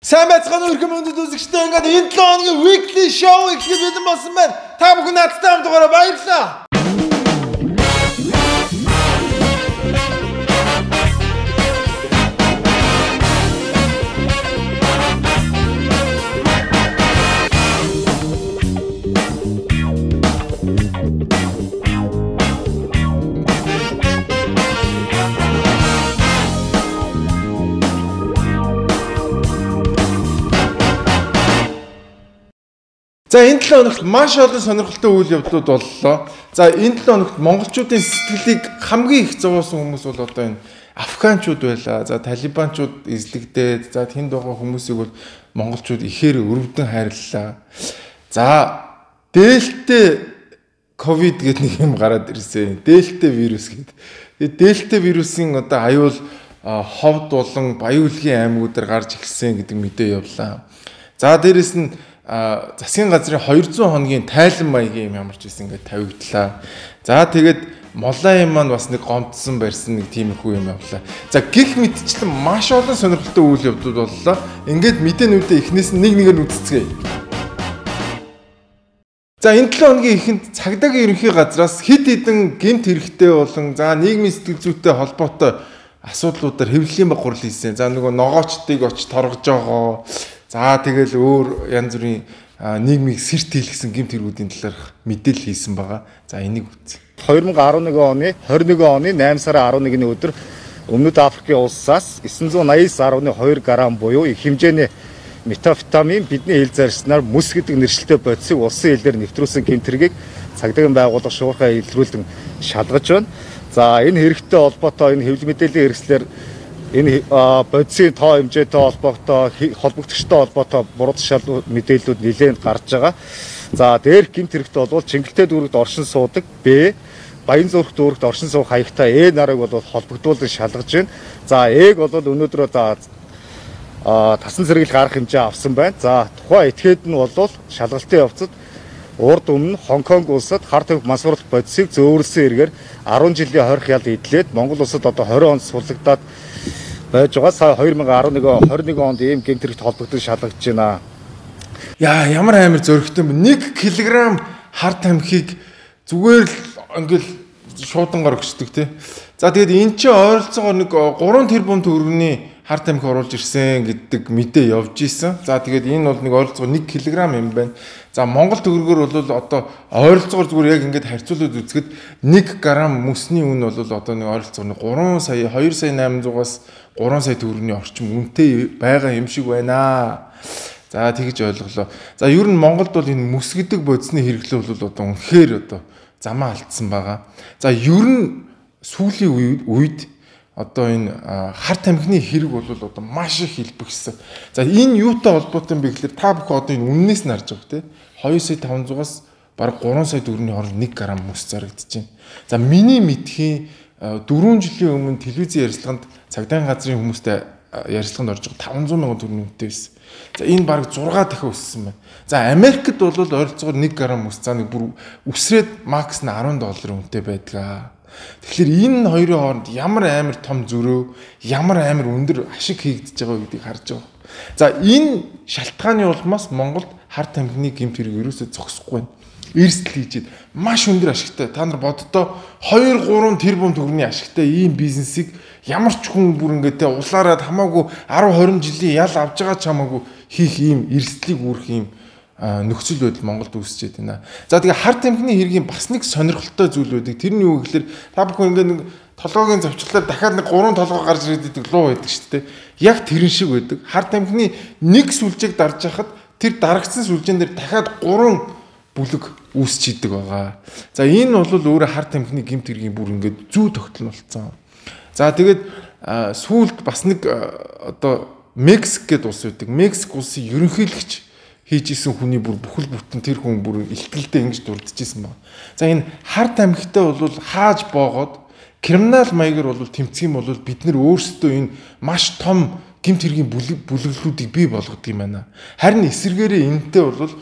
Сайн байцгаана уу хүмүүст үзэгчтэй ингээд энэ 7 хоногийн weekly show ихлэ бэлэн болсон байна. Та бүхэн надтай хамт дугаараа баярлалаа. За энэ 7 хоногт маш олон сонирхолтой үйл явдлууд боллоо. За энэ 7 хоногт монголчуудын сэтгэлийг хамгийн их зовоосон хүмүүс бол одоо энэ афганчууд байлаа. За талибанчууд эзлэгдээд за тэнд байгаа хүмүүсийг бол монголчууд ихээр өрөвдөн хайрлалаа. За дельта ковид гэдэг нэг юм гараад ирсэн. Дельта вирус гэдэг. Тэгээд дельта вирусын одоо аюул ховд болон Баян-Улгийн аймагуудаар гарч ирсэн гэдэг мэдээ явлаа. За дээрэс нь засгийн газрын 200 хоногийн тайлан маягийн юм ямарч байсан ингээд тавигдлаа. За тэгээд молайн маань бас нэг гомдсон барьсан нэг тиймэрхүү юм явлаа. За гих мэдчлэн маш олон сонирхолтой үйл явдлууд боллоо. Ингээд мэдээнүүдээ эхнээс нь нэг нэгээр нь үзцгээе. За энэ 7 хоногийн эхэнд цагдаагийн ерөнхий газраас хэд хэдэн гэмт хэрэгтэй болон за нийгмийн сэтгэл зүйтэй холбоотой асуудлуудаар хэвлэлийн баг гурал хийсэн. За нөгөө ногоочдыг очиж торгож байгаа. За тэгэл өөр янз бүрийн нийгмийг сэрт хийлгсэн гэмт хэрэгүүдийн талаарх мэдээлэл хийсэн байгаа. За энийг үзье. 2011 оны 21 оны 8 сарын 11-ний өдөр Өмнөд Африкийн улсаас 989.2 грамм буюу их хэмжээний метамфетамин бидний хил зарчснаар мөс гэдэг нэршилтэй бодисыг улсын хилээр нэвтрүүлсэн гэмт хэргийг цагдаагийн байгууллага шуурхай илрүүлэн шалгаж байна. За энэ хэрэгтэй холбоотой энэ хэвлэл мэдээллийн хэрэгслэр энэ бодисын тоо хэмжээтэй холбоотой холбогдогчтой холбоотой буруу тушаал мэдээллүүд нэлээд гарч байгаа. За дээрх гэмт хэрэгтэй бол Чингэлтэй дүүрэгт оршин суудаг Б, Баянзүрх дүүрэгт оршин суух хаягтай Э нарыг бол холбогдуулан шалгаж байна. За Эг бол өнөөдөр тасан зэрэглэл гарах хэмжээ авсан байна. За тухайн этгээд нь бол шалгалтын явцад урд өмнө Хонконг улсад хар тамхи мансууруулах бодисыг зөөвөрлсөн эргээр 10 жилийн хорих ял идэлээд Монгол улсад одоо 20 он сулагдаад байж байгаа. Сая 2021 онд ийм гэмт хэрэгт холбогдсон шалгагдж байна. Яа ямар амар зөрөгтэй юм. 1 кг хар тамхиг зүгээр л ингээл шуудангаар өгчдөг тий. За тэгээд эн чинь ойролцоогоор нэг 3 тэрбум төгрөгийн хар тамхи оруулж ирсэн гэдэг мэдээ явж исэн. За тэгээд энэ бол нэг ойролцоогоор 1 кг юм байна. За Монгол төгрөгөөр бол одоо ойролцоогоор зүгээр яг ингээд харьцуулаад үзэхэд 1 г мөсний үн бол одоо нэг ойролцоогоор 3 сая 2 сая 800-аас 3 сая төгрөгийн орчим үнэтэй байгаа юм шиг байна. За тэгж ойлголоо. За ер нь Монголд бол энэ мөс гэдэг бодисны хэрэглээ бол одоо үнэхээр одоо замаа алдсан байгаа. За ер нь сүүлийн үед одоо энэ хар тамхины хэрэг бол одоо маш их хэлбэгсэн. За энэ юутай холбоотой юм бэ гэхээр та бүхэн одоо энэ үннээс нь харж байгаа тийм 2 сая 500-аас бараг 3 сая төгрөгийн хооронд 1 г мөс зарагдаж байна. За миний мэдхийн 4 жилийн өмнө телевизийн ярилцлаганд цагдаагийн газрын хүмүүстэй ярилцлаганд орж байгаа 500 сая төгрөгийн үнэтэй байсан. За энэ бараг 6 дахин өссөн байна. За Америкт бол ойролцоогоор 1 г мөс за нэг бүр үсрээд макс нь $10 үнэтэй байдаг. Тэгэхээр энэ хоёрын хооронд ямар амар том зөрөө, ямар амар өндөр ашиг хийгдэж байгаа гэдгийг харж байгаа. За энэ шалтгааны улмаас Монголд хар тамхины гэмт хэрэг ерөөсөө зогсохгүй байна. Эрсдэл хийжээд маш өндөр ашигтай. Та нар боддоо 2-3 тэрбум төгрөгийн ашигтай ийм бизнесийг ямар ч хүн бүр ингээд улаараад хамаагүй 10-20 жилийн ял авж байгаа ч хамаагүй хийх ийм эрсдлийг үүрэх ийм нөхцөл байдал Монголд үүсчихэд байна. За тэгээ хар тамхины хэргийн бас нэг сонирхолтой зүйл байдаг. Тэрний юу гэхээр та бүхэн ингээд нэг толгойн завчлалаар дахиад нэг 3 толгой гарч ирээд идэг луу байдаг шүү дээ. Яг тэрэн шиг байдаг. Хар тамхины нэг сүлжээг дарж хахад тэр дарагдсан сүлжээн дээр дахиад 3 бүлэг үүсч идэг байгаа. За энэ бол өөрөө хар тамхины гэмт хэргийн бүр ингээд зүү тогтол болсон. За тэгээд сүүлд бас нэг одоо Мексик гэдэг улс байдаг. Мексик улсын ерөнхийлөгч хийж исэн хүний бүр бүхэл бүтэн тэр хүн бүр ихтгэлдээ ингэж дурдчихсан байна. За энэ хар тамхитай бол хааж боогод криминал маягаар бол тэмцэх юм бол бид нэр өөрсдөө энэ маш том гэмт хэргийн бүлэглүүдийг бий болгодог юм байна. Харин эсвэргээрээ энэтэй бол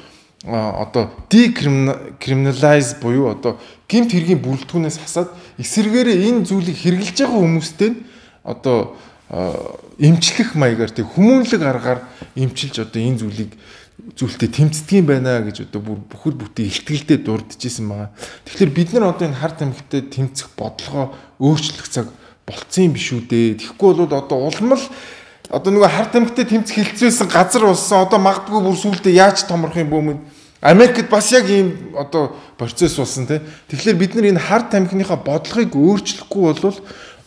одоо decriminalize буюу одоо гэмт хэргийн бүрэлдэхүүнээс хасаад эсвэргээрээ энэ зүйлийг хэрэгжилж байгаа хүмүүстэй одоо эмчлэх маягаар тэг хүмүүнлэг аргаар эмчилж одоо энэ зүйлтэй тэмцдэг юм байна гэж одоо бүр бүхэл бүтэн ихтгэлдээ дурдчихсэн байгаа. Тэгэхээр бид нар одоо энэ харт амьхтай тэмцэх бодлогоо өөрчлөх цаг болцсон юм биш үү дээ. Тэгэхгүй бол одоо улам л одоо нөгөө харт амьхтай тэмцэх хилцээсэн газар болсон. Одоо магадгүй бүр сүултээ яаж томрох юм бөөмөд Америкт бас яг ийм одоо процесс болсон тий. Тэгэхээр бид нар энэ харт амьхныхаа бодлогыг өөрчлөхгүй бол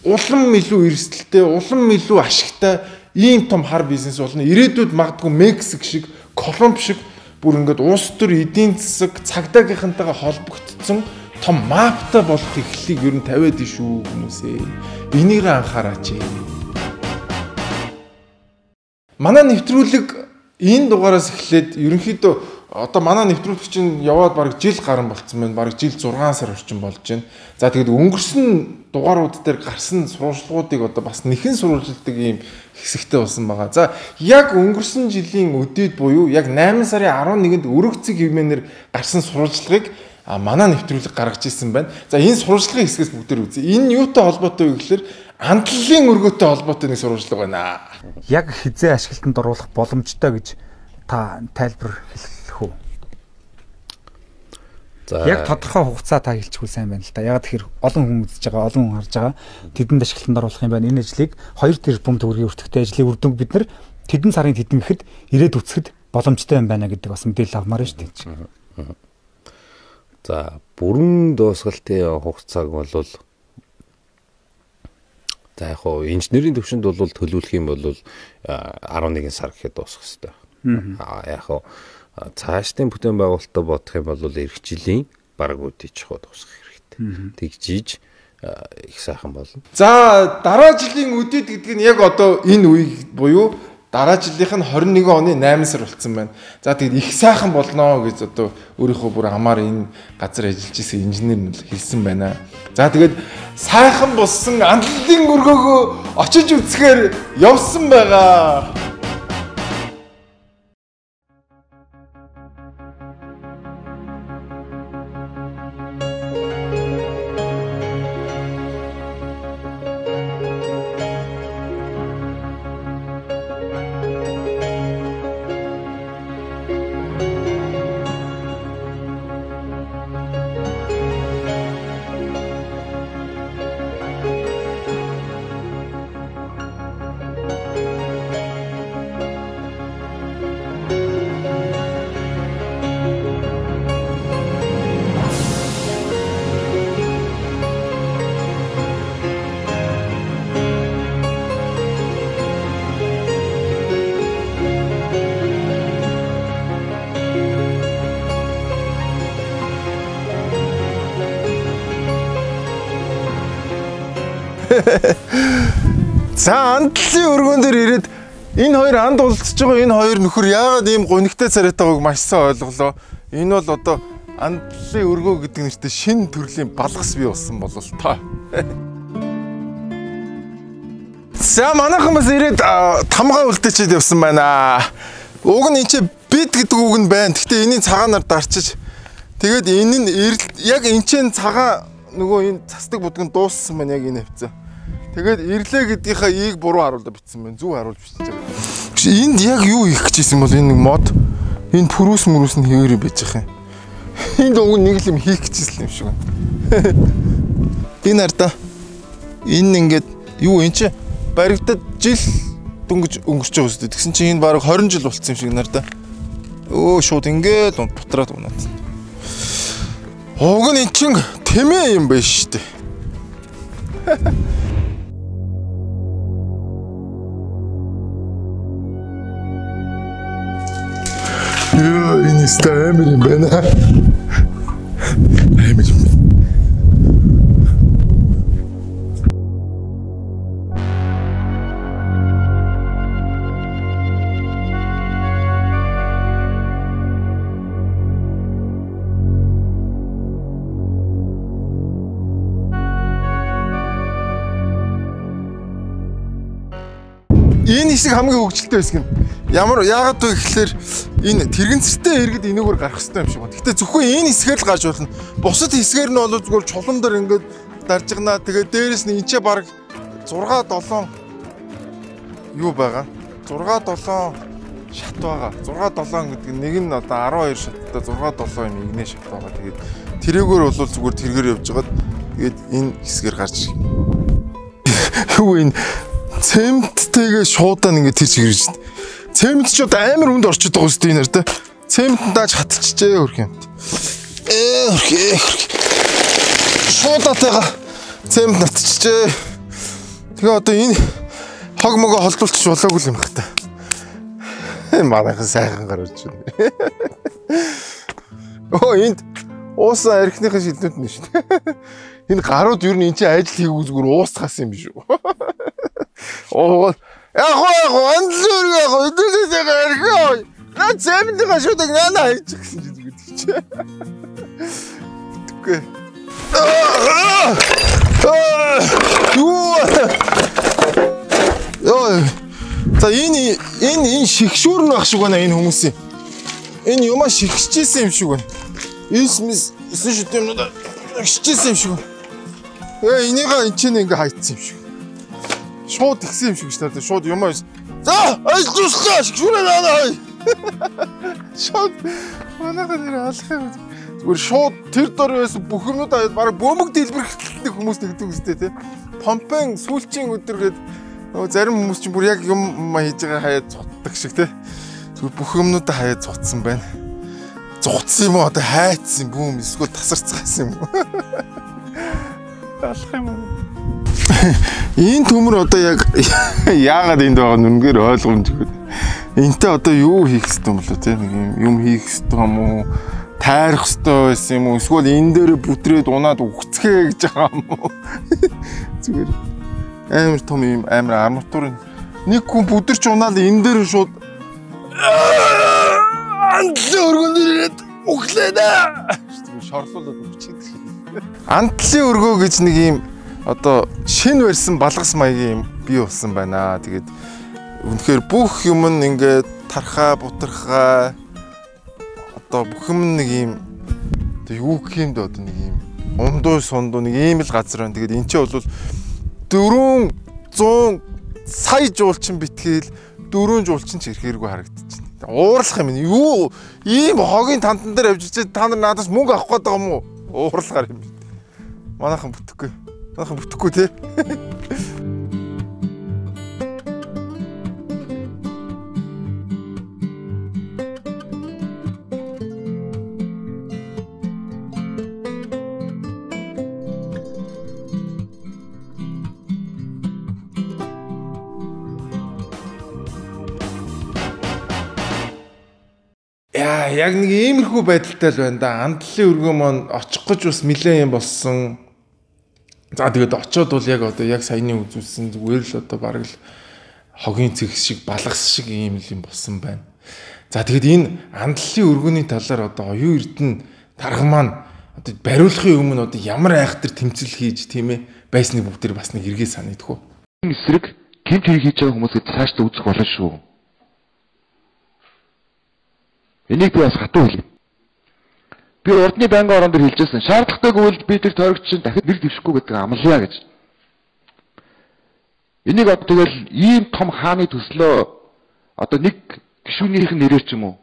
улам илүү эрсдэлтэй, улам илүү ашигтай ийм том хар бизнес болно. Ирээдүйд магадгүй Мексик шиг, Колумб шиг бүр ингээд улс төр эдийн засаг цагдаагийнхантайгаа холбогдсон том маптай болох эхлэлийг ер нь тавиад шүү хүмүүсээ. Энийг анхаараач. Манай нэвтрүүлэг энэ дугаараас эхлээд ерөнхийдөө одоо манай нэвтрүүлэг чинь яваад бараг жил гарсан болцсон байна. Бараг жил 6 сар орчим болж байна. За тэгээд өнгөрсөн дугаарууд дээр гарсан сурвалжлагуудыг одоо бас нэхэн сурвалжилдаг ийм хэсэгтэй болсон байгаа. За яг өнгөрсөн жилийн өдөөд буюу яг 8 сарын 11-нд өргөц цэг хэмээнээр гарсан сурвалжлагыг манай нэвтрүүлэг гаргаж ирсэн байна. За энэ сурвалжлагын хэсгээс бүгдээр үзье. Энэ юутай холбоотой вэ гэхээр амтлалын өргөтэй холбоотой нэг сурвалжлага байна. Яг хизээ ашиглалтанд оруулах боломжтой гэж та тайлбар хэлэх үү? За яг тодорхой хугацаа та хэлчихвэл сайн байна л да. Яг тэгэхээр олон хүн үзэж байгаа, олон хүн харж байгаа. Тэдэнд ашиглалтанд оруулах юм байна. Энэ ажлыг 2 тэрбум төгрөгийн өртөгтэй ажлын үр дүнг бид нар тэдэн сарын тэдэн гэхэд ирээд үцхэд боломжтой юм байна гэдэг бас мэдээлэл авмаар шүү дээ. За бүрэн дуусгалтын хугацааг бол за яг хоо инженерийн төвшөнд бол төлөвлөх юм бол 11 сар гэхэд дуусах хэрэгтэй. Яг хоо цаашдын бүтээн байгуулалтаа бодох юм бол эх жилийн бараг үдий чухал дуусгах хэрэгтэй. Тэгжиж их сайхан болно. За дараа жилийн үдийд гэдэг нь яг одоо энэ үе буюу дараа жилийнх нь 21 оны 8 сар болцсон байна. За тэгээд их сайхан болно гэж одоо өөрийнхөө бүр амаар энэ газар ажиллаж исэн инженер нь хэлсэн байна. За тэгээд сайхан болсон амтлалын өргөөгөө очиж үзэхээр явсан байгаа. За амтлалын өргөн дээр ирээд энэ хоёр анд уулзж байгаа энэ хоёр нөхөр яагаад ийм гунигтай царайтай байгааг маш сайн ойлголоо. Энэ бол одоо амтлалын өргөө гэдэг нэртэй шинэ төрлийн балгас бий болсон болол тоо. За манайхан бас ирээд тамгаа үлдээчихэд явсан байна. Уг нь энэ бид гэдэг үг нь байна. Гэхдээ энэний цагаанаар дарчиж тэгээд энэ нь яг энэ цагаан нөгөө энэ цасдаг будганд дууссан байна яг энэ хавцаа. Тэгээд ирлээ гэдгийнхаа ийг буруу харуулдаг бичсэн байна. Зөв харуулж бичиж байгаа. Энд яг юу хийх гэжсэн бол энэ нэг мод энэ пүрүүс мөрүүс нь хэвээрээ байж байгаа юм. Энд уг нэг л юм хийх гэжсэн юм шиг байна. Энэ хараа. Энэ ингээд юу энэ чи баригдаад жил дөнгөж өнгөрч байгаа үстэй. Тэгсэн чинь энэ баг 20 жил болцсон юм шиг нарда. Өө шууд ингээд бутраад унаад. Уг нь эн чин тэмээ юм байна шүү дээ. Яа, энэ стамер юм байна. Амир юм. Энэ хэсэг хамгийн хөвгөлтэй хэсэг нь. Яагаад вэ гэхээр энэ тэрэгцэртэй иргэд энэгээр гарах хэрэгтэй юм шиг байна. Гэтэ зөвхөн энэ хэсгээр л гарч болно. Бусад хэсгээр нь бол зүгээр чулуун дээр ингээд дарж гнаа. Тэгээд дээрэс нь энэчээ баг 6 7 юу байгаа. 6-7 шат байгаа. 6-7 гэдэг нэг нь одоо 12 шаттай 6-7 юм игнэ шат байгаа. Тэгээд тэрэгөр бол зүгээр тэргээр явж байгаад тэгээд энэ хэсгээр гарч юу энэ цементтэйгээ шуудаа ингээд тэр чигэрж байна. Цемент ч одоо амар хүнд орчод байгаа үстэй энэ нэр тэ. Цемент дааж хатчихжээ хөрх юм. Шуудаатайгаа цемент натчихжээ. Тэгээ одоо энэ хог могоо холдуулчих болоогүй юм байна. Манайхан сайхан гарч байна. Энд уусан архиныхын шилнүүд нь шүү дээ. Энэ гарууд юу н энэ чинь ажил хийгүү зүгээр уусгаас юм биш үү? Оо яг андлуургаа өдөөсөө архи. Наа цементийн шуудаг наа хийчих гэсэн чинь гэдэг чинь. Тэггүй. За энэ шигшүүр нь баг шиг байна энэ хүмүүсийн. Энэ юмаа шигшчихсэн юм шиг байна. Эсмис шүү дээ юм да. Шигшчихсэн юм шиг байна. Энийгээ энэ чинь ингээ хайцсан юм шиг. Шууд игсэн юм шиг шүү дээ. Шууд юмаа. За, ажлуулсан шигшүүрээ наа. Шууд манайхаа нэр алах юм. Зүгээр шууд тэр дор байсан бүх юмнууд аваад бараг бөмбөг дэлбэрхтэлдэг хүмүүс тэгдэг үстэй тий. Помпен сүүлчийн өдөр гээд зарим хүмүүс чинь бүр яг юм хийж байгаа хаяад цутдаг шиг тий. Зүгээр бүх юмнуудаа хаяад цуцсан байна. Цуцсан юм уу одоо хайцсан бүүм эсвэл тасарцгаасан юм уу? Алах юм уу? Энэ төмөр одоо яг яагаад энд байгаа нь үнээр ойлгомжгүй. Энтэй одоо юу хийх ёстой юм болоо тий нэг юм хийх ёстой юм уу? Тайрах ёстой байсан юм уу? Эсвэл энэ дээр бүтрээд унаад үхцгээ гэж байгаа юм уу? Зүгээр амар том юм амар арматур нэг хүн бүдэрч унаал энэ дээр шууд антлын өргөнд ирээд үхлээ да. Шорлуулаад үчигдэх. Антлын өргөө гэж нэг юм одоо шинэ барьсан балгас маягийн юм бий болсон байна. Тэгээд үнэхээр бүх юм нь ингээд тархаа бутархаа одоо бүх юм нэг юм одоо юу гэх юм дөө одоо нэг юм ундуу сундуу нэг ийм л газар байна. Тэгээд энэ ч бол 400 сая жуулчин битгээл 4 жуулчин ч ирэхээргүй харагдчихэв. Уурлах юм юу ийм хогийн тандан дээр авч ирчээ та нар надаас мөнгө авах гээд байгаа юм уу? Уурлахаар юм. Манайхан бүтэхгүй. Манайхан бүтэхгүй тий. Яг нэг иймэрхүү байдалтай л байна да. Андлын өргөө маань очих гэж бас нэлээд юм болсон. За тэгээд очиод бол яг одоо яг саяны үзүүлсэн зүгээр л одоо бараг л хогийн цэгс шиг балгас шиг ийм юм болсон байна. За тэгээд энэ андлын өргөний талаар одоо оюун эрдэнэ дарга маань одоо бариулахын өмнө одоо ямар айхтар тэмцэл хийж тийм ээ байсныг бүгдээр бас нэг эргээ санагдах уу. Энэ эсрэг гэмт хэрэг хийж байгаа хүмүүсээ цаашдаа үзэх болно шүү. Энийг би бас хатуу хэлье. Би урдны байнгын орон дээр хэлжсэн. Шаардлагатайг үйл би тэр тойрогч чинь дахид нэр дэвшихгүй гэдэг амлаа гэж. Энийг одоо тэгэл ийм том хааны төслөө одоо нэг гишүүнийх нь нэрээр ч юм уу.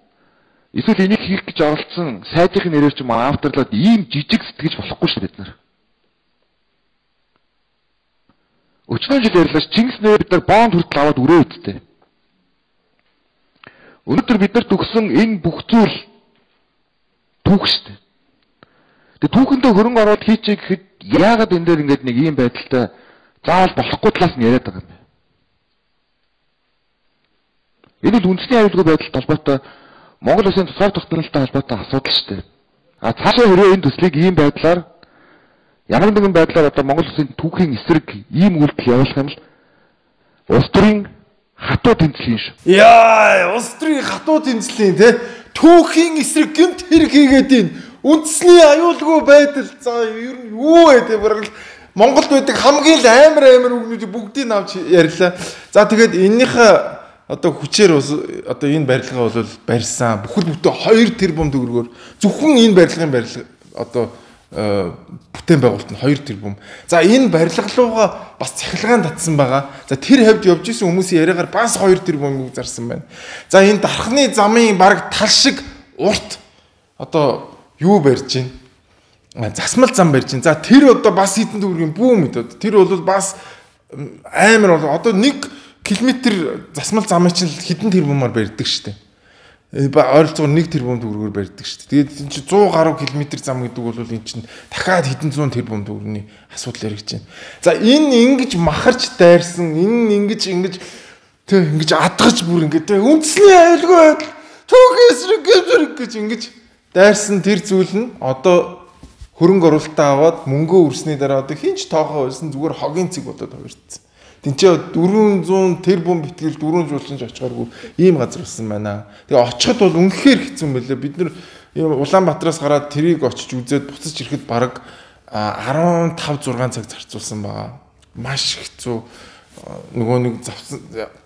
Эсвэл энийг хийх гэж оролцсон сайдынх нь нэрээр ч юм уу автарлаад ийм жижиг сэтгэж болохгүй шүү бид нар. Өчнөө жил ярьлаач Чингис нэр бид нар бонд хүртэл аваад өрөө үттэй. Өнөөдөр бид нар төгсөн энэ бүх зүйл түүх шүү дээ. Тэгээ түүхэндээ хөрөнгө оруулалт хийчихээ гэхэд яагаад энэ дээр ингэж нэг ийм байдалтай заавал болохгүй талаас нь яриад байгаа юм бэ? Энэ л үндэсний аюулгүй байдалтай холбоотой Монгол Улсын тусгай тогтнолтой холбоотой асуудал шүү дээ. Цаашаа хэрвээ энэ төслийг ийм байдлаар ямар нэгэн байдлаар одоо Монгол Улсын түүхийн эсрэг ийм үйлдэл явуулах юм бол улс төрийн хатуу тэмцлийн шүү. Яа, улс төрийн хатуу тэмцлийн те түүхийн эсрэг гэмт хэрэг хийгээд ийн үндэсний аюулгүй байдал за ер нь юу вэ те бараг Монголд байдаг хамгийн л амар үгнүүдийг бүгдийг авч ярьлаа. За тэгээд эннийхээ одоо хүчээр одоо энэ барилгаа бол барьсан бүхэл бүтэн 2 тэрбум төгрөгөөр зөвхөн энэ барилгын одоо бүтээн байгуулалт нь 2 тэрбум. За энэ барилга руугаа бас цахилгаан татсан байгаа. За тэр хавьд явж исэн хүмүүсийн яриагаар бас 2 тэрбумыг зарсан байна. За энэ дархны замын баг тал шиг урт одоо юу барьж байна? Засмал зам барьж байна. За тэр одоо бас хэдэн төгрөгийн бүүм өдөө. Тэр бол бас амар одоо 1 км засмал замыг чинь хэдэн тэрбумаар барьдаг штэ. Ойролцоогоор 1 тэрбум төгрөгөөр барьдаг шүү дээ. Тэгээд энэ чинь 100 гаруй км зам гэдэг бол энэ чинь дахиад хэдэн зуун тэрбум төгрөгийн асуудал яригч байна. За энэ ингэж махарч дайрсан, энэ ингэж адгаж бүр ингэ үндэсний аюулгүй түүхээс гэж ингэж дайрсан тэр зүйл нь одоо хөрөнгө оруулалтаа аваад мөнгөө өрсний дараа одоо хинч тоохоо байсан зүгээр хогийн цэг болоод хувирцсан. Тинчээ 400 тэрбум битгэл 4 жуулчинж очихооргүй ийм газар болсон байна. Тэгээ очиход бол үнэхээр хэцүү юм байлаа. Бид нар Улаанбаатараас гараад тэрийг очиж үзээд буцаж ирэхэд бараг 15-6 цаг зарцуулсан байгаа. Маш хэцүү. Нөгөө нэг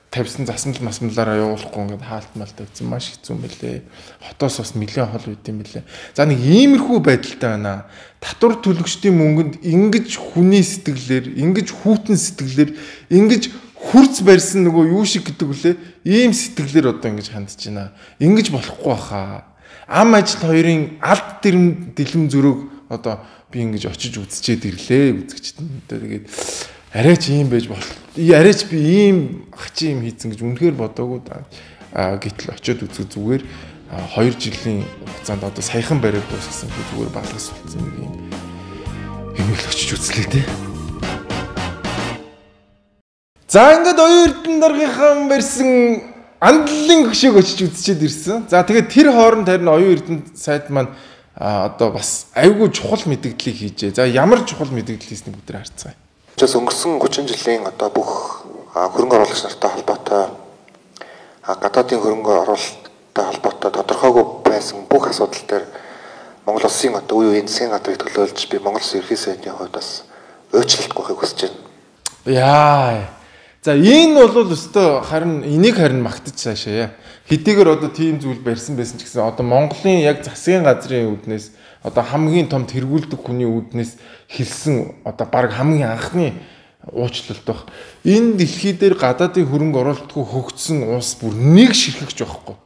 тавьсан засмал масмалаараа явуулахгүй ингээд хаалтмал тавьсан маш хэцүү юм байлээ. Хотоос бас нэлээд хол үйд юм байлээ. За нэг иймэрхүү байдалтай байна. Татвар төлөгчдийн мөнгөнд ингэж хүний сэтгэлээр, ингэж хүүтэн сэтгэлээр, ингэж хурц барьсан нөгөө юу шиг гэдэг үлээ. Ийм сэтгэлээр одоо ингэж хандж байна. Ингэж болохгүй баха. Ам ажил хоёрын алд дэлгэм зөрөөг одоо би ингэж очиж үзчихэд ирлээ. Үзэгчдэнд тэгээд арайч ийм байж бол. Арайч би ийм ачи юм хийцэн гэж үнэхээр бодоогүй да. Гэтэл очиод үзэх зүгээр 2 жилийн хугацаанд одоо саяхан бариад дуусгасан би зүгээр баглаас үлдсэн нэг юм л очиж үзлээ те. За ингээд оюун эрдэнэ даргынхан барьсан андлын хөшөөг очиж үзчихэд ирсэн. За тэгээд тэр хооронд харин оюун эрдэнэ сайд маань одоо бас айгүй чухал мэдээллийг хийжээ. За ямар чухал мэдээлэл хийснийг бүгд харцгаая. Just өнгөрсөн 30 жилийн одоо бүх хөрөнгө оруулагч нартай холбоотой гадаадын хөрөнгө оруулалттай холбоотой тодорхойгүй байсан бүх асуудал дээр Монгол Улсын одоо үе үеийн засгийн газрыг төлөөлж би Монгол Улсын ерхий сайдны хувьд бас өөрчлөлт гохыг хүсэж байна. Яа. За энэ бол өстой харин энийг харин магтаж цаашаа. Хэдийгээр одоо тийм зүйл барьсан байсан ч гэсэн одоо Монголын яг засгийн газрын үүднээс одоо хамгийн том тэргүүлдэг хүний үүднээс хэлсэн одоо баг хамгийн анхны уучлалт баг. Энэ дэлхий дээр гадаадын хөрөнгө оруулалтгүй хөгжсөн улс бүр нэг ширхэгч байхгүй.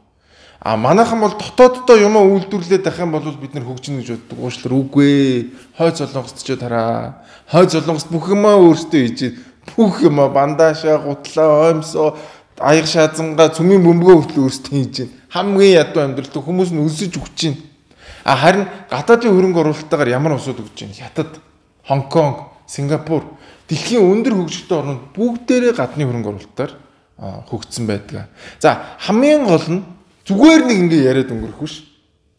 Манайхан бол дотооддоо юм үйлдвэрлээд ах юм бол бид нар хөгжинэ гэж боддог. Уучлаар үгүй. Хой Солонгост ч тараа. Хой Солонгост бүх юмаа өөртөө хийж бүх юмаа бандаашаа, гутлаа, оймсоо, аяг шаазангаа, цөмийн бөмбөгөө хүртэл өөртөө хийж байна. Хамгийн ядуу амьдралтай хүмүүс нь өсөж өгч байна. Харин гадаадын хөрөнгө оруулалтаагаар ямар усуд өгч байна? Хятад, Хонконг, Сингапур дэлхийн өндөр хөгжилтэй орнууд бүгдээрээ гадны хөрөнгө оруулалтаар хөгжсөн байдаг. За хамгийн гол нь зүгээр нэг ингэ яриад өнгөрөх биш.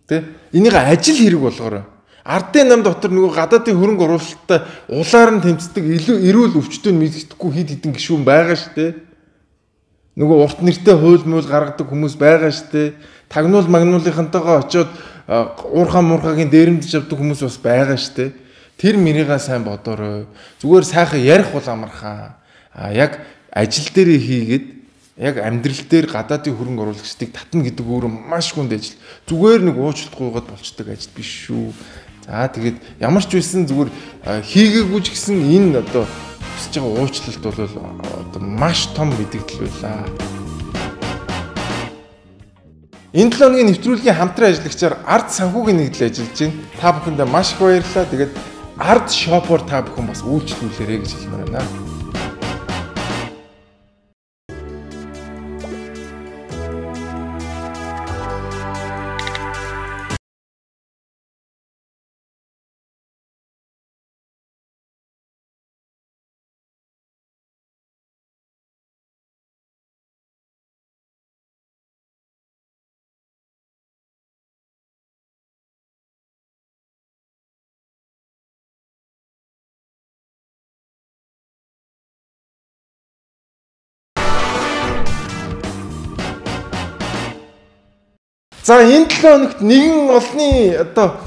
Тэ? Энийг ажил хэрэг болгоорой. Ардын нам дотор нөгөө гадаадын хөрөнгө оруулалттай улаар нь тэмцдэг эрүүл өвчтөн мэддэхгүй хид хідэн гишүүн байгаа штэ. Нөгөө урт нэртэй хууль муул гаргадаг хүмүүс байгаа штэ. Тагнуул магнуулынхантайгаа очиод уурхаа муурхагийн дээрэмдэж авдаг хүмүүс бас байгаа штэ. Тэр мэрийгээ сайн бодоорой. Зүгээр сайхан ярих бол амархан. Яг ажил дээрээ хийгээд яг амьдрал дээр гадаадын хөрөнгө оруулагчдыг татна гэдэг өөрөө маш хүнд ажил. Зүгээр нэг уучлалт гуйгаад болчдөг ажил биш шүү. За тэгээд ямар ч байсан зүгээр хийгээгүй ч гэсэн энэ одоо хүсэж байгаа уучлалт бол одоо маш том мэдээлэл байлаа. Энэ 7 өдрийн нэвтрүүлгийн хамтран ажиллагчаар ард санхүүгийн нэгдэл ажиллаж байна. Та бүхэндээ маш их баярлалаа. Тэгээд ард шопоор та бүхэн бас үйлчлүүлээрэй гэж хэлмээр байна. За энэ 7 хоногт нэгэн олны одоо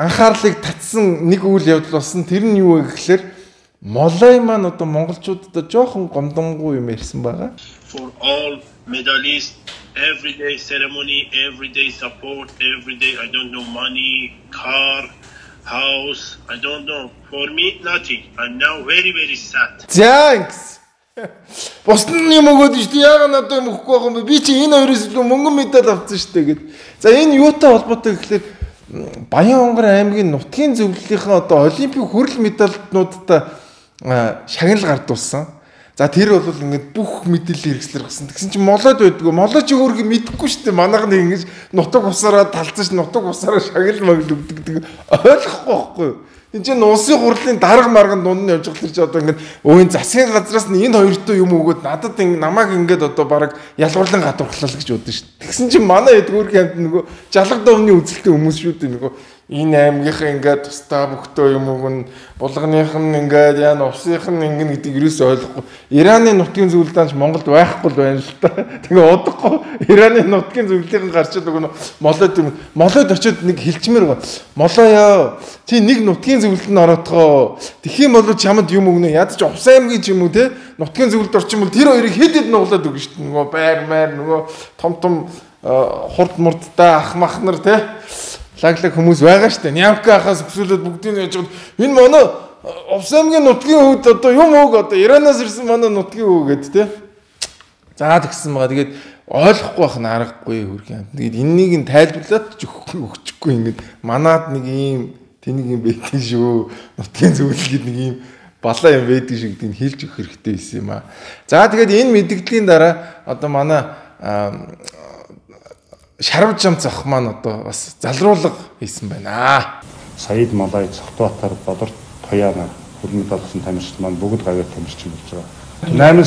анхаарлыг татсан нэг үйл явдал болсон. Тэр нь юу вэ гэхээр Молой маань одоо монголчуудад жоохон гомдонгуй юм ярьсан байгаа. For all medalists, everyday ceremony, everyday support, everyday I don't know money, car, house. I don't know. For me, nothing. I'm now very, very sad. Thanks. Босд нь юм өгөөд шүү дээ. Яг надад юм өгөхгүй байгаа юм бэ? Би чи энэ хоёроос илүү мөнгөн медаль авсан шүү дээ гэд. За энэ юутай холбоотой гэхэлэр Баян-Хонгор аймгийн нутгийн зөвлөлийнхаа одоо олимпик хүрэл медальнуудтай шагнал гардуулсан. За тэр бол ингээд бүх мэдээлэл хэрэгслэр гисэн. Тэгсэн чинь молоод байдгүй. Молоо чи өөргөө мэдэхгүй шүү дээ. Манайх нэг ингэж нутаг усаараа талцаж нутаг усаараа шагнал магл өгдөг. Ойлгохгүй байхгүй юу? Энд чинь улсын хурлын дарга марган дунд нь явж байгаа чи одоо ингээд өөний засгийн газраас нь энэ хоёртой юм өгөөд надад намайг ингээд одоо баг ялгуурлан гадуурхлаа гэж бодсон шүү дээ. Тэгсэн чинь манай эдгүүргийн хамт нөгөө жалгад өвний үзэлтэй хүмүүс шүү дээ нөгөө энэ аймгийнхаа ингээд тусдаа бүхтөө юм өгн булганых нь ингээд яа усных нь ингэн гэдэг юусоо ойлгохгүй. Ираны нутгийн зөвлөлдөөнч Монголд байхгүй л байна л та. Тэгээ удахгүй Ираны нутгийн зөвлөлийн гарчаад нөгөө молоод очиод нэг хэлчмээр гоо. Молоо чи нэг нутгийн зөвлөлд нь ороодгоо. Тэгэх юм бол чамд юм өгнө. Ядч Увс аймгийн ч юм уу те нутгийн зөвлөлд орчмол тэр хоёрыг хэд хэд нуглаад өгнө шүү дээ. Нөгөө байр маяр нөгөө том хурд мурдтай ах мах нар те лаглаг хүмүүс байгаа штэ. Нямка ахаас өсвөлөд бүгдийг яаж гол энэ манай Увс аймгийн нутгийн хөвд одоо юм өг одоо Иранаас ирсэн манай нутгийн хөв гэд те. За тэгсэн байгаа. Тэгээд ойлгохгүй байх нь аргагүй хөргий. Тэгээд энэнийг нь тайлбарлаад өгчихгүй ингээд манад нэг ийм тэнийг юм байдаг шүү. Нутгийн зөвлөлд нэг ийм балаа юм байдаг шүү гэдгийг хэлж өгөх хэрэгтэй байсан юм аа. За тэгээд энэ мэдгэдлийн дараа одоо манай Шарав Жамцах маань одоо бас залруулга хийсэн байна. Саид Малай, Цогтбаатар, Бодорт, Тояна хөрмөд болсон тамирчид маань бүгд гавьяа тамирчин болж байгаа. 8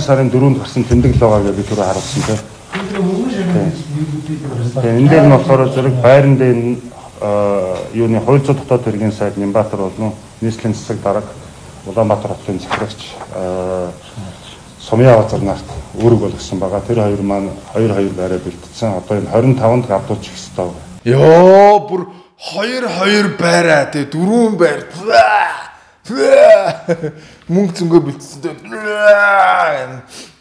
сарын 4-нд гарсан тэмдэглэл байгаа гэж би түрүү харуулсан тийм. Тэгээ энэ дээр нь болохоор зэрэг байран дээр юуны хууль зүйн дотоод хэргийн сайд Нямбатар болон нийслэлийн засаг дарга Улаанбаатар хотын захирагч Сумья Авазар нарт үүрэг болгосон байгаа. Тэр хоёр маань 2 байраа бэлтгэсэн. Одоо энэ 25-нд гавдуулж их ёстой байна. Йоо бүр 2 байраа тий 4 байр. Мөнгө зөнгөө бэлдсэн.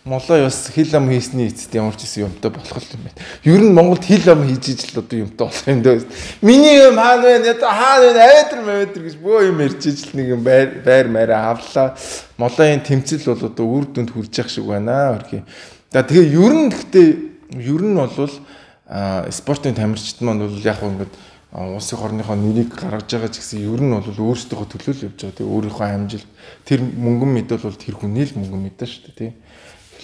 Молоо бас хил ам хийсний эцэд ямар ч гэсэн юмтай болох юм байна. Ер нь Монголд хил ам хийж ижил одоо юмтай болох юм даа. Миний юм хаана вэ? Хаана вэ? Айдэр гэж бөө юм ярьж ижил нэг юм байр маараа авлаа. Молоогийн тэмцэл бол одоо үр дүнд хүрж явах шиг байна хөрхий. За тэгээ ер нь бол спортын тамирчид маань бол яг ингээд улсын хорныхоо нэрийг гаргаж байгаа ч гэсэн ер нь бол өөрсдөө төлөөлөл явж байгаа. Тэгээ өөрийнхөө амжилт тэр мөнгөн мэдэл бол тэр хүний л мөнгөн мэдээ шүү дээ тий.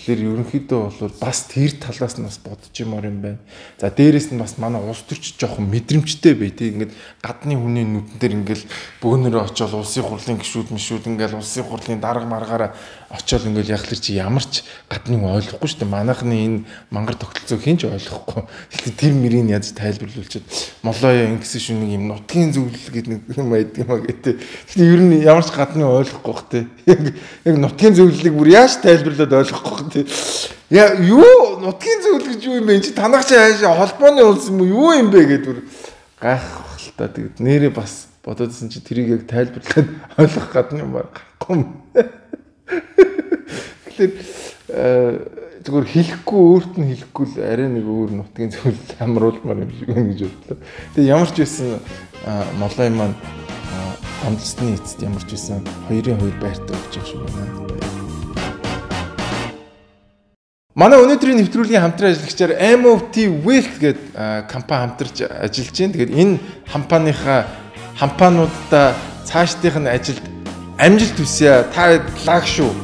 Тэгэхээр ерөнхийдөө бол бас тэр талаас нь бас бодож юмор юм байна. За дээрэс нь бас манай улс төрч жоохон мэдрэмжтэй бай тий. Ингээд гадны хүний нүдэн дээр ингээл бөөнөрөө очиод улсын хурлын гишүүд ингээл улсын хурлын дарга маргаараа очиод ингээл яхлаар чи ямар ч гадны хүн ойлгохгүй шүү дээ. Манайхны энэ мангар тогтолцоог хинч ойлгохгүй. Тэгэхээр тэр мөрийг яаж тайлбарлуулчихэд молоо ингэсэн шүү нэг юм нутгийн зөвлөл гэдэг нэг юм байдаг юм а гэдэг. Тэгэхээр ер нь ямар ч гадны ойлгохгүй бах тий. Яг нутгийн зөвлөлийг бүр яаж тайлбарлаад ойлгохгүй тий. Яа юу нутгийн зөвлөл гэж юу юм бэ? Чи танах чи хаашаа холбооны улс юм уу? Юу юм бэ гэдэг бүр гайхах л та. Тэгээд нэрээ бас бодоодсэн чи тэрийг яг тайлбарлаад ойлгох гадны юм гарахгүй юм. Тэгэхээр зүгээр хэлэхгүй өөрт нь хэлэхгүй л арай нэг өөр нутгийн зөвлөл амруулмаар юм шиг байна гэж бодлоо. Тэгээ ямар ч байсан молой маань амлсны эцэд ямар ч байсан 2-2 байртай өгч явах шиг байна. Манай өнөөдрийн нэвтрүүлгийн хамтран ажиллагчаар MOT Wealth гэдэг компани хамтарч ажиллаж байна. Тэгээд энэ хампаануудаа цаашдынх нь ажилд амжилт хүсье. Та лаг шүү.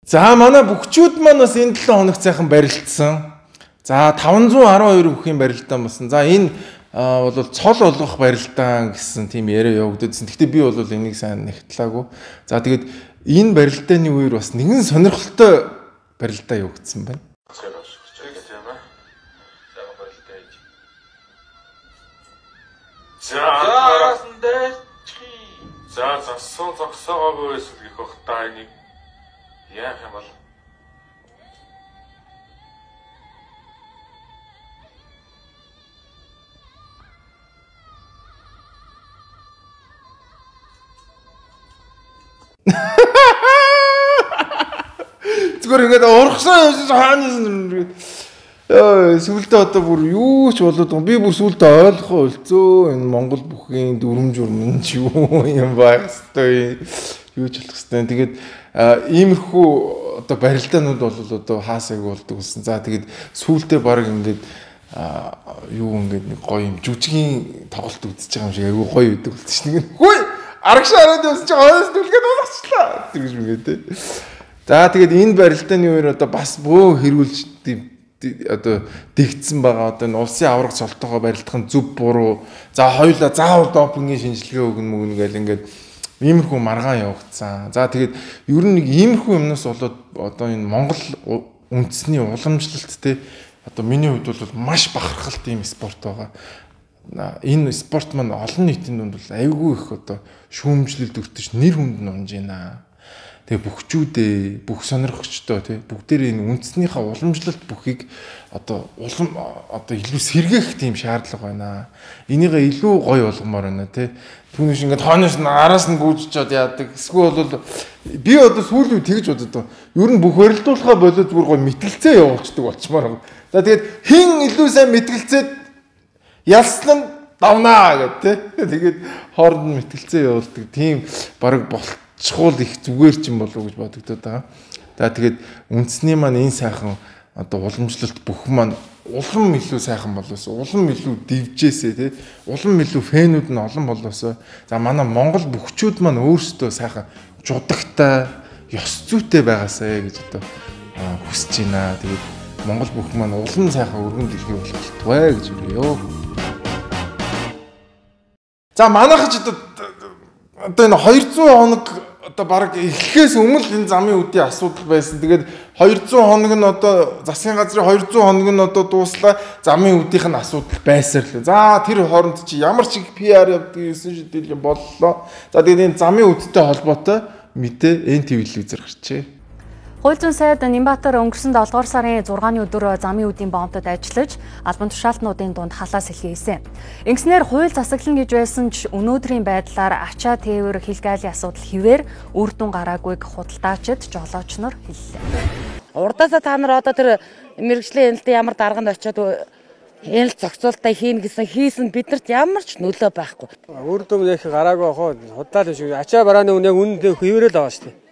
За манай бүгчүүд маань бас энэ 7 хоног цайхан барилдсан. За 512 бүхийн барилдаан болсон. За энэ бол цол олгох барилдаан гэсэн тийм яриа явагдсан. Гэхдээ би бол энийг сайн нэгтлаагүй. За тэгээд энэ барилдааны үеэр бас нэгэн сонирхолтой барилдаа явагдсан байна. За зогсоогоогүй эсвэл гэх бах та энийг яах юм бол зүгээр ингээд урагшаа хаанаас Сүултээ одоо бүр юу ч болоод байгаа. Би бүр сүултээ ойлгохоо болцоо. Энэ Монгол бүхийн дүрм журм ч юу юм байх хэвээр юу ч болох хэвээр. Тэгээд иймэрхүү одоо барилдаанууд бол одоо хаасайг болдог гэсэн. За тэгээд сүултээ баг ингээд юу ингээд нэг гоё юм жүжигийн тоглолт үзэж байгаа юм шиг айгүй гоё өгдөг болчих нэг. Хөөе арагшаа хараад явсан чи хойноос дүлгээд болчихлаа. Тэгж үгээ те. За тэгээд энэ барилдааны үеэр одоо бас бөө хэрүүлж одоо дэгдсэн байгаа одоо улсын авраг цолтойгоо барилдах нь зөв буруу. За хоёулаа заавал допингийн шинжилгээ өгнө мөгнө гэл ингээд иймэрхүү маргаан явагдсан. За тэгээд ер нь нэг иймэрхүү юмнаас болоод одоо энэ Монгол үндэсний уламжлалт те одоо миний хувьд бол маш бахархалт ийм спорт байгаа. Энэ спорт маань олон нийтийн дунд бол айгүй их одоо шүүмжлэлд өртөж нэр хүнд нь унж байна. Тэгээ бүхчүүдээ, бүх сонирхогчдоо тий бүгдээр энэ үндэснийхээ уламжлалт бүхийг одоо илүү сэргээх тийм шаардлага байна. Энийгээ илүү гоё болгомоор байна тий. Түүнээс ингээд хойноос нь араас нь гүйжчихэд яадаг. Эсвэл бол би одоо сүүлийн үед тэгж бодод. Ер нь бүх барилдуулахаа болоод зүгээр гоё мэтгэлцээ явуулцдаг болчмоор байна. За тэгээд хин илүү сайн мэтгэлцээд ялсан нь давнаа гэдэг тий. Тэгээд хооронд нь мэтгэлцээ явуулдаг. Тийм баг чухал их зүгээр ч юм болов уу гэж бодогдоод байгаа. За тэгээд үндэсний маань энэ сайхан одоо уламжлалт бүх маань улам илүү сайхан болоосоо, улам илүү дивжээсээ тий, улам илүү фэнүүд нь олон болоосоо. За манай Монгол бүхчүүд маань өөрсдөө сайхан жудагтай, ёс зүйтэй байгаасаа гэж одоо хүсэж байна. Тэгээд Монгол бүх маань улам сайхан өргөн дэлхий болох болтугай гэж өгөө. За манайхч одоо энэ 200 хоног одоо баг эхлэхээс өмнө энэ замын үдийн асуудал байсан. Тэгээд 200 хоног нь одоо засгийн газрын 200 хоног нь одоо дууслаа замын үдийнх нь асуудал байсаар л. За тэр хооронд чи ямар ч их PR явдаг гэсэн шийдэл боллоо. За тэгээд энэ замын үдтэй холбоотой мэдээ телевизээр гарчээ. Хууль зүйн сайд Нямбатар өнгөрсөн 7 дугаар сарын 6-ны өдөр замын үдийн боомтод ажиллаж албан тушаалтнуудын дунд халаас илгээсэн. Ингэснээр хууль засаглана гэж байсан ч өнөөдрийн байдлаар ачаа тээвэр хилгаалын асуудал хിവэр үр дүн гараагүйг худалдаачид жолооч нар хэллээ. Урдаасаа та нар одоо тэр мэрэгжлийн энэлтэд ямар дарганд очиод энэл зохицуулалтаа хийн гэсэн хийсэн биднэрт ямар ч нөлөө байхгүй. Үр дүн яг гараагүй хоо худлаа биш ачаа барааны үн яг үнэндээ хിവэрэл байгаа шүү дээ.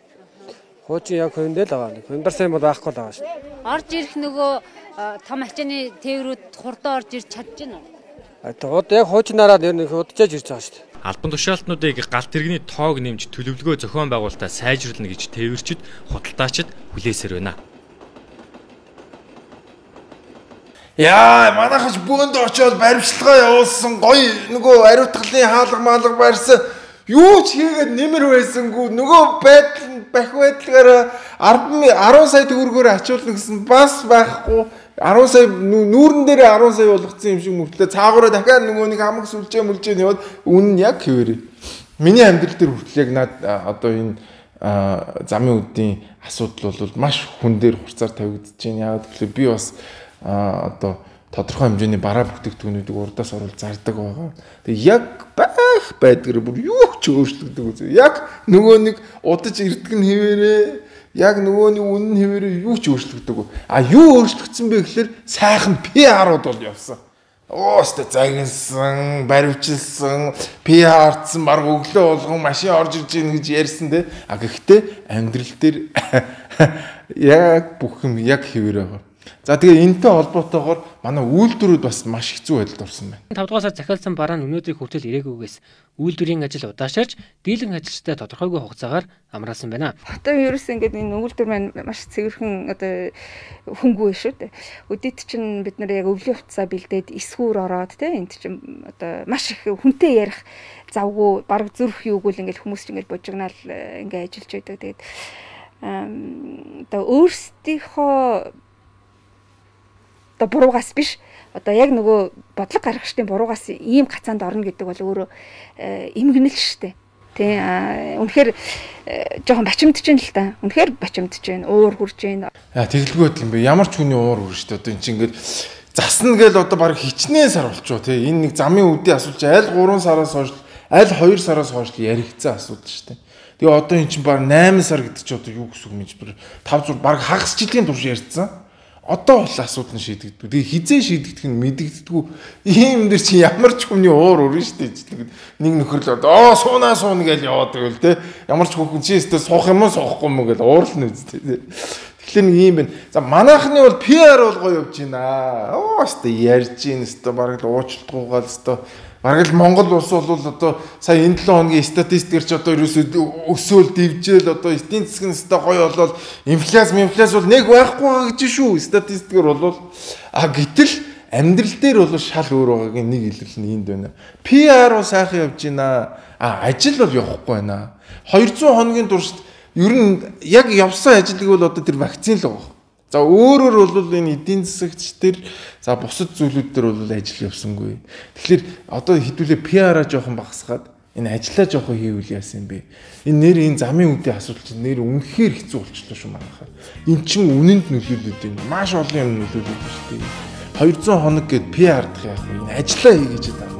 Хуучин яг хөөндөө л байгаа. Хөндөр сайн бол байхгүй л байгаа шүү. Орж ирэх нөгөө том ачааны тээврүүд хурдан орж ирж чадчихна уу? Одоо яг хуучнаараа нэр удажж ирж байгаа шүү. Албан тушаалтнуудыг галт тэрэгний тоог нэмж төлөвлөгөө зохион байгуулалтаа сайжруулна гэж тээвэрчид, худалдаачид хүлээсээр байна. Яа, манайхч бөөнд очиод баримтлагаа явуулсан гоё нөгөө ариутгалын хаалга маалга барьсан. Юу ч хийгээд нэмэр байсангүй нөгөө байдал бах байдлаараа 10 сая төгрөгөөр ачуулна гэсэн бас байхгүй 10 сая нүүрэн дээр 10 сая болгоцсон юм шиг мөртлөө цаагаараа дахиад нөгөө нэг хамаг сүлжээ мүлжээ яваад үнэн яг хэвээрээ. Миний амьдрал дээр хүртэл яг наад одоо энэ замын үдийн асуудал бол маш хүн дээр хурцаар тавигдаж байна. Яг тэгэхээр би бас одоо тодорхой хэмжээний бараа бүтээгдэхүүнүүдийг урдаас оруулж зардаг байгаа. Тэгээ яг байдгаар бүр юу ч өөрчлөгдөг үзье. Яг нөгөө нэг удаж ирдэг нь хэвээрээ, яг нөгөө нэг үнэн хэвээрээ юу ч өөрчлөгдөг. Юу өөрчлөгдсөн бэ гэхээр сайхан PR-ууд бол явсан. Өстө загинсан, баривчилсан, PR-цсан баг өглөө болгон машин орж ирж ийн гэж ярьсан те. Гэхдээ амьдрал дээр яг бүх юм яг хэвээрээ байгаа. За тэгээ энэтэй холбоотойгоор манай үйлдвэрүүд бас маш хэцүү байдалд орсон байна. 5 дугаар сар захиалсан бараа нь өнөөдрийг хүртэл ирээгүйгээс үйлдвэрийн ажил удаашаарч дийлэн ажилчтай тодорхойгүй хугацаагаар амраасан байна. Одоо ерөөс ингээд энэ үйлдвэр маань маш цэвэрхэн одоо хөнгүү шүү дээ. Өдөрт чинь бид нар яг өвлийн хувцас бэлдээд эсгүүр ороод те энд чинь одоо маш их хүнтэй ярих завгүй бараг зүрх юуг л ингээд хүмүүс чинь ингээд бужигнаал ингээд ажиллаж байдаг. Тэгээд одоо өөрсдийнхөө одоо буруугаас биш одоо яг нөгөө бодлого гаргагчдын буруугаас ийм гацаанд орно гэдэг бол өөрөө эмгэнэл шүү дээ. Тэ үнэхээр жоохон бачимдж байна л та. Үнэхээр бачимдж байна. Уур хурж байна. Тэгэлгүй байт юм бэ. Ямар ч хүний уур хурж шүү дээ. Одоо эн чинь ингээд засна гээл одоо баг хичнээн сар болчихоо тэ. Энэ нэг замын үдийн асуулж аль 3 сараас хойш аль 2 сараас хойш яригдсан асуудал шүү дээ. Тэгээ одоо эн чинь баг 8 сар гэдэг чи одоо юу гэсэн үг мэж 5 6 баг хагас жилийн турш ярьсан. Одоо бол асуудал нь шийдэгддэг. Тэгээ хизээ шийдэгдэх нь мэдэгддэггүй. Ийм дэр чи ямар ч хүний уур өрн штэ. Нэг нөхөрлөө сууна гэж яваад байвал те. Ямар ч хүн чи өстө суух юм уу суухгүй юм уу гэж уурлна үстэй. Тэгэхээр нэг юм байна. За манайхны бол PR бол гоё явж байна. Өстө ярьж ийн өстө бараг л уучлалтгүйгээл өстө бараг л Монгол улс бол одоо сая энэ 7 хоногийн статистикэр ч одоо ерөөсөө өсөөл дивжээл одоо эдийн засгийн өстө гоё болол инфляц бол нэг байхгүй байгаа гэж шүү. Статистикэр бол гэтэл амьдрал дээр бол шал өөр байгаагийн нэг илэрлэл нь энд байна. PR уу сайхан явж байна. Ажил бол явахгүй байна. 200 хоногийн туршид ер нь яг явсан ажилыг бол одоо тэр вакцин л байгаа. За өөрөөр бол энэ эдийн засагч тэр за бусад зүйлүүд дээр бол ажил явсангүй. Тэгэхээр одоо хэдүүлээ PR-аа жоохон багасгаад энэ ажиллаа жоохон хийвэл яасан бэ? Энэ замын үдийн асуудал чинь нэр үнэхээр хэцүү болчихлоо шүү манайхаа. Эн чинь үнэнд нөлөөлөд байна. Маш олон юм нөлөөлөд байна шүү дээ. 200 хоног гээд PR-дах яах вэ? Энэ ажиллаа хий гэж байна.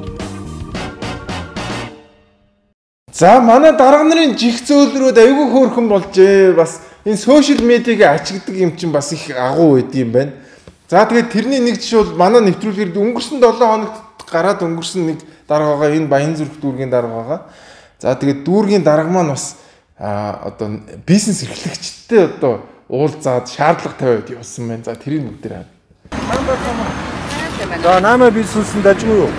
За манай дарга нарын жих зөөлрөөд аягүй хөөрхөн болжээ. Бас энэ сошиал медиагийн ачигдаг юм чинь бас их агуу байд юм байна. За тэгээд тэрний нэг жишээ бол манай нэвтрүүлгээр өнгөрсөн 7 хоногт гараад өнгөрсөн нэг дарга байгаа. Энэ Баянзүрх дүүргийн дарга байгаа. За тэгээд дүүргийн дарга маань бас одоо бизнес эрхлэгчтэй одоо уулзаад шаардлага тавиад явсан байна. За тэрийг бүгдээр хаа. За 8 бизнесэнд ажгүй юу?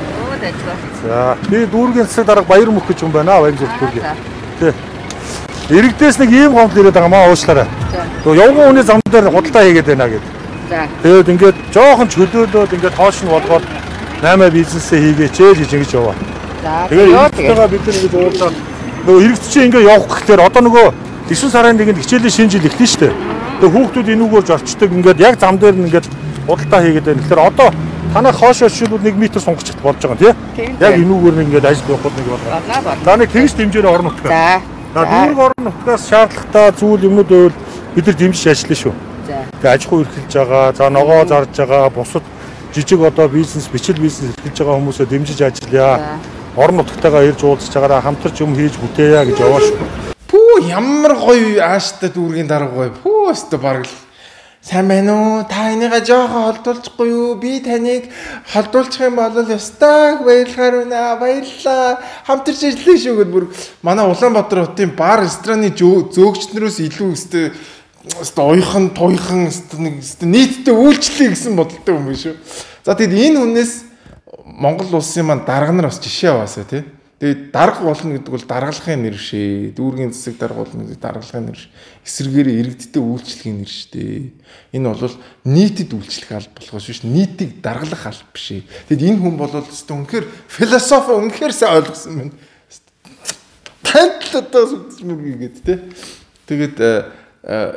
За би дүүргийн засаг дарга Баяр мөх гэж юм байна. Баянзүрх дүүргийн. Тэ. Иргэдээс нэг ийм гомдол ирээд байгаа маа уучлаарай. Тэгээ явган хүний зам дээр худалдаа хийгээд байна гэдэг. За. Тэгээд ингээд жоохон чөлөөлөөд ингээд хоош нь болгоод 8 бизнесээ хийгээч гэж ингэж яваа. За. Тэгээд бид нэг уулзаад нөгөө иргэдчээ ингээд явах гэхээр одоо нөгөө 9 сарын 1-нд хичээлийн шинэ жил эхлэн штэ. Тэгээд хүүхдүүд энүүгээр зорчдөг ингээд яг зам дээр нь ингээд худалдаа хийгээд байна. Тэгэхээр одоо танах хоошоо шилбэл 1 м сунгахчд болж байгаа тийм. Яг энүүгээр ингээд ажил явах нэг болгоо. За нэг тэгж дэмжээрээ орно утгаа. За. Дүүрэг орон нутгаас шаардлагатай зүйл юмнууд байвал бид нар дэмжиж ажиллана шүү. Тэгээ аж ахуй эрхэлж байгаа, за ногоо зарж байгаа, бусад жижиг одоо бизнес, бичил бизнес эрхэлж байгаа хүмүүсээ дэмжиж ажиллая. Орон нутгатайгаа ирж уулзж байгаараа хамтарч юм хийж бүтээе гэж яваа шүү. Пүү ямар гоё ааштай дүүргийн дарга гоё. Пүү өстө бараг л сайн байна уу? Та энийгээ жоохон холдуулчихгүй юу? Би таныг холдуулчих юм бол ёстой баярлахаар байна. Баярлалаа. Хамтарч ажиллая шүү гэд бүр манай Улаанбаатар хотын бар рестораны зөөгчнөрөөс илүү өстө оёхон туйхан нэг нийтдээ үйлчлэе гэсэн бодолтой юм биш үү? За тэгэд энэ хүнээс Монгол улсын маань дарга нар бас жишээ аваасаа тий. Тэгээд дарга болно гэдэг бол даргалахын нэр шээ. Дүүргийн засаг дарга болно гэдэг даргалахын нэр ш. Эсрэгээр иргэдтэй үйлчлэхийн нэр штэ. Энэ бол нийтэд үйлчлэх алба болохоос биш нийтийг даргалах алба биш. Тэгэд энэ хүн бол үнэхээр философи үнэхээр сайн ойлгосон байна. Танд л одоо сүдс мөргийгээд тий. Тэгээд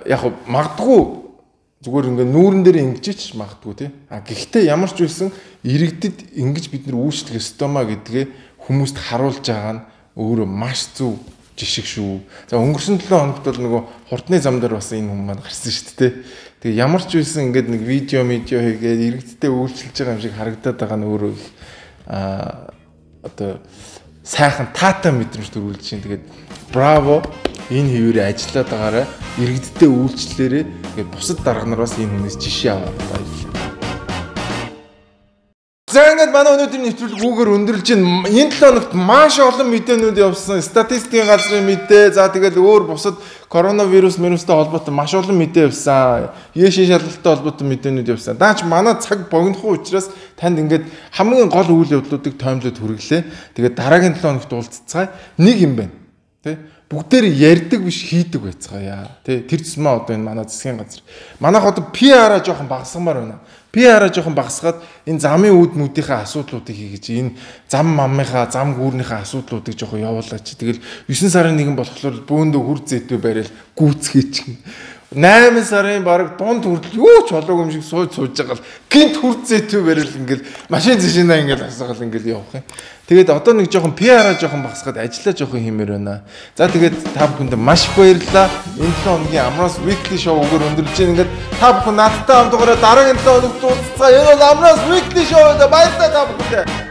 яг магадгүй зүгээр ингээ нүүрэн дээр ингэжч магадгүй тий. Гэхдээ ямар ч үсэн иргэдэд ингэж бид нар үйлчлэх ёстой маа гэдгээ хүмүүст харуулж байгаа нь өөрөө маш зөв жишг шүү. За өнгөрсөн 7 хоногт бол нөгөө хурдны зам дээр бас энэ хүмүүс маань гарсан шүү дээ. Тэгээ ямар ч үсэн ингээд нэг видео хийгээд иргэдтэй үйлчилж байгаа юм шиг харагдаад байгаа нь өөрөө одоо сайхан таатай мэдрэмж төрүүлж чинь. Тэгээд браво энэ хэвээрээ ажиллаад байгаараа иргэдтэй үйлчлэлээрээ ингээд бусад дарга нараас энэ хүнээс жишээ аваад баярлалаа. За ингээд манай өнөөдрийн нэвтрүүлэг үгээр өндөрлж байна. Энэ 7 хоногт маш олон мэдээнүүд явсан. Статистикийн газрын мэдээ, за тэгэл өөр бусад коронавирустэй холбоотой маш олон мэдээ явсан. Яшин шалгалтай холбоотой мэдээнүүд явсан. Даач манай цаг богинохгүй учраас танд ингээд хамгийн гол үйл явдлуудыг таймлаад хүргэлээ. Тэгээд дараагийн 7 хоногт уулзцгаая. Нэг юм байна. Тэ? Бүгдээр ярьдаг биш хийдэг байцгаая. Тэ? Тэр зэмээ одоо энэ манай засгийн газар. Манайх одоо PR-аа жоохон багасгамаар байна. PR-аа жоохон багасгаад энэ замын үд нүдийнхээ асуудлуудыг хийгэж энэ зам мамынхаа зам гүүрнийхээ асуудлуудыг жоохон явуулаач. Тэгэл 9 сарын 1 болохоор бөөндөө хүр зэдвэ барайл гүйцгээч. 8 сарын бараг дунд хүртэл юу ч болоогүй юм шиг сууж байгаа л гинт хүр зэдвэ барайл ингээл машин зэшинаа ингээл асгаал ингээл явах юм. Тэгээд одоо нэг жоохон PR-аа жоохон багасгаад ажиллаа жоохон хиймээр байна. За тэгээд та бүхэнд маш их баярлалаа. Энэ 7 хоногийн Amras Weekly Show үгээр өндөрлж байна. Ингээд та бүхэн надтай хамтдаа дараагийн 7 хоногт уулзцаа. Энэ бол Amras Weekly Show. Баярлалаа та бүхэнд.